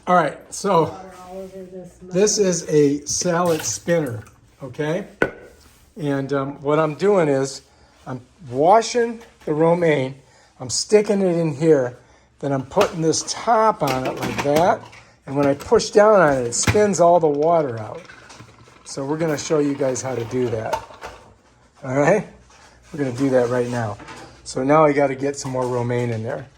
All right, so this is a salad spinner, okay? And what I'm doing is I'm washing the romaine, I'm sticking it in here, then I'm putting this top on it like that, and when I push down on it, it spins all the water out. So we're gonna show you guys how to do that. All right? We're gonna do that right now. So now I gotta get some more romaine in there.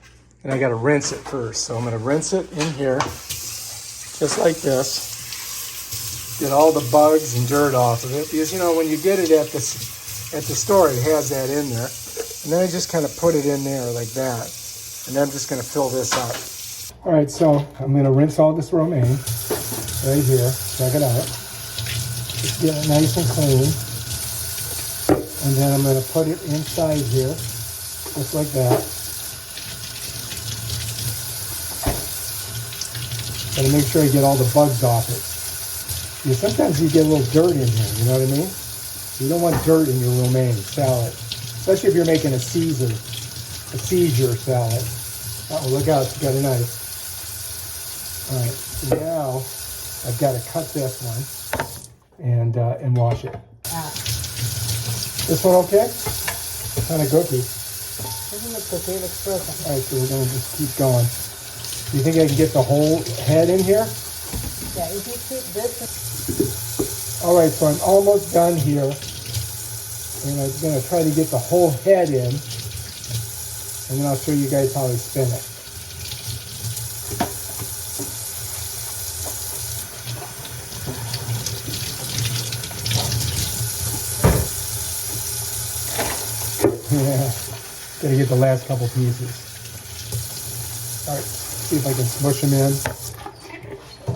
And I gotta rinse it first. So I'm gonna rinse it in here, just like this. Get all the bugs and dirt off of it. Because you know, when you get it at the store, it has that in there. And then I just kind of put it in there like that. And then I'm just gonna fill this up. All right, so I'm gonna rinse all this romaine right here. Check it out. Just get it nice and clean. And then I'm going to put it inside here, just like that. Got to make sure I get all the bugs off it. Yeah, sometimes you get a little dirt in here, you know what I mean? You don't want dirt in your romaine salad, especially if you're making a Caesar salad. Uh-oh, look out, you got a knife. All right, so now I've got to cut this one and wash it. This one okay? Kind of gooky. Doesn't look gooky, it looks broken. All right, so we're going to just keep going. Do you think I can get the whole head in here? Yeah, if you keep this. All right, so I'm almost done here. And I'm going to try to get the whole head in. And then I'll show you guys how I spin it. Yeah, gotta get the last couple pieces. All right, see if I can smush them in.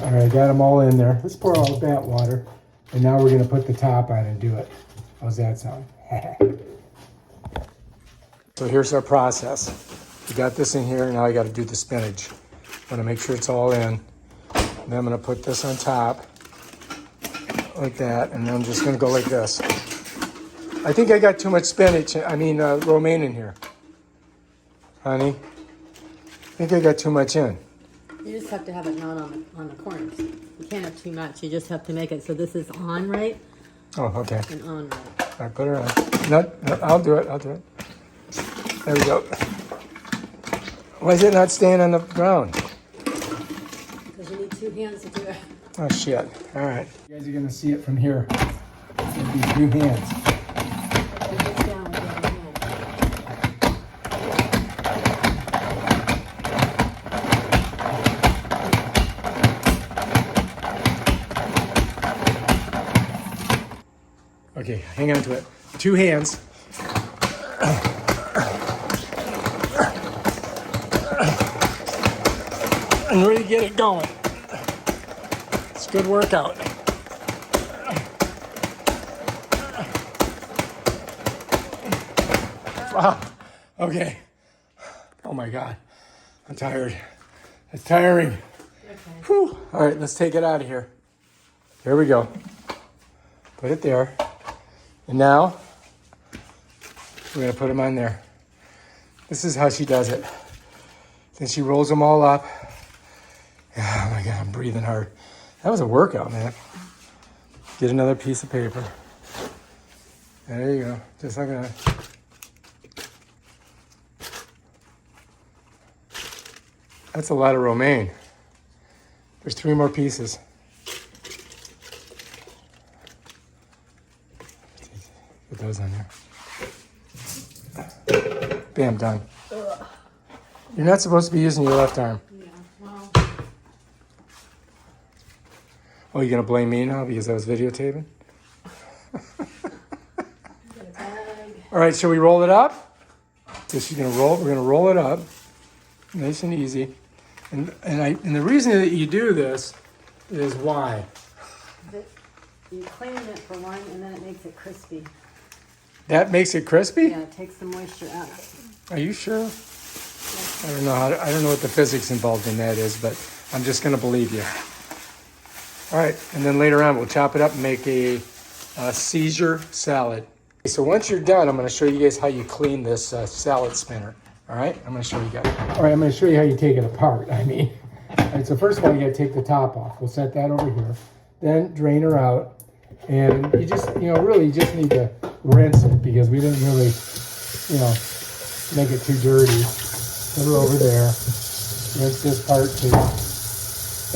All right, got them all in there. Let's pour all that water. And now we're gonna put the top on and do it. How's that sound? So here's our process. We got this in here, now I gotta do the spinach. I'm gonna make sure it's all in. And then I'm gonna put this on top, like that, and then I'm just gonna go like this. I think I got too much romaine in here. Honey, I think I got too much in. You just have to have it not on the corners. You can't have too much. You just have to make it so this is on right. Oh, okay. And on right. All right, put her on. No, I'll do it. There we go. Why is it not staying on the ground? Because you need two hands to do it. Oh, shit. All right. You guys are going to see it from here. It's going to be 2 hands. Okay, hang on to it. 2 hands. And ready to get it going. It's a good workout. Wow. Okay. Oh my God. I'm tired. It's tiring. Okay. Whew. All right, let's take it out of here. Here we go. Put it there. And now, we're gonna put them on there. This is how she does it. Then she rolls them all up. Oh my God, I'm breathing hard. That was a workout, man. Get another piece of paper. There you go, just like that. That's a lot of romaine. There's 3 more pieces. Put those on there. Bam, done. Ugh. You're not supposed to be using your left arm. Yeah, well. Oh, you're gonna blame me now because I was videotaping? All right, shall we roll it up? So she's gonna roll. We're gonna roll it up, nice and easy. And the reason that you do this is why? You clean it for one, and then it makes it crispy. That makes it crispy? Yeah, it takes the moisture out. Are you sure? I don't know. I don't know what the physics involved in that is, but I'm just gonna believe you. All right, and then later on we'll chop it up and make a Caesar salad. So once you're done, I'm gonna show you guys how you clean this salad spinner. All right, I'm gonna show you guys. All right, I'm gonna show you how you take it apart. All right, so first of all, you gotta take the top off. We'll set that over here. Then drain her out. And you just, really you just need to rinse it because we didn't really, make it too dirty. Put her over there. Rinse this part too.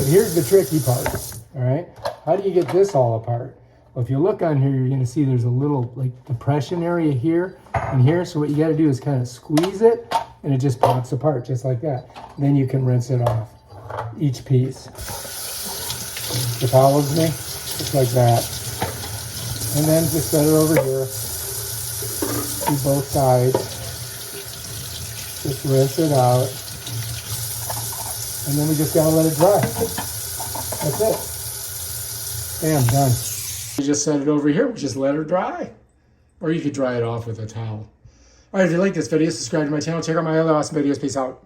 And here's the tricky part, all right? How do you get this all apart? Well, if you look on here, you're gonna see there's a little like depression area here and here. So what you gotta do is kind of squeeze it and it just pops apart just like that. Then you can rinse it off, each piece. It follows me? Just like that. And then just set her over here. Do both sides. Just rinse it out. And then we just gotta let it dry. That's it. Bam, done. You just set it over here, we just let her dry. Or you could dry it off with a towel. All right, if you like this video, subscribe to my channel. Check out my other awesome videos. Peace out.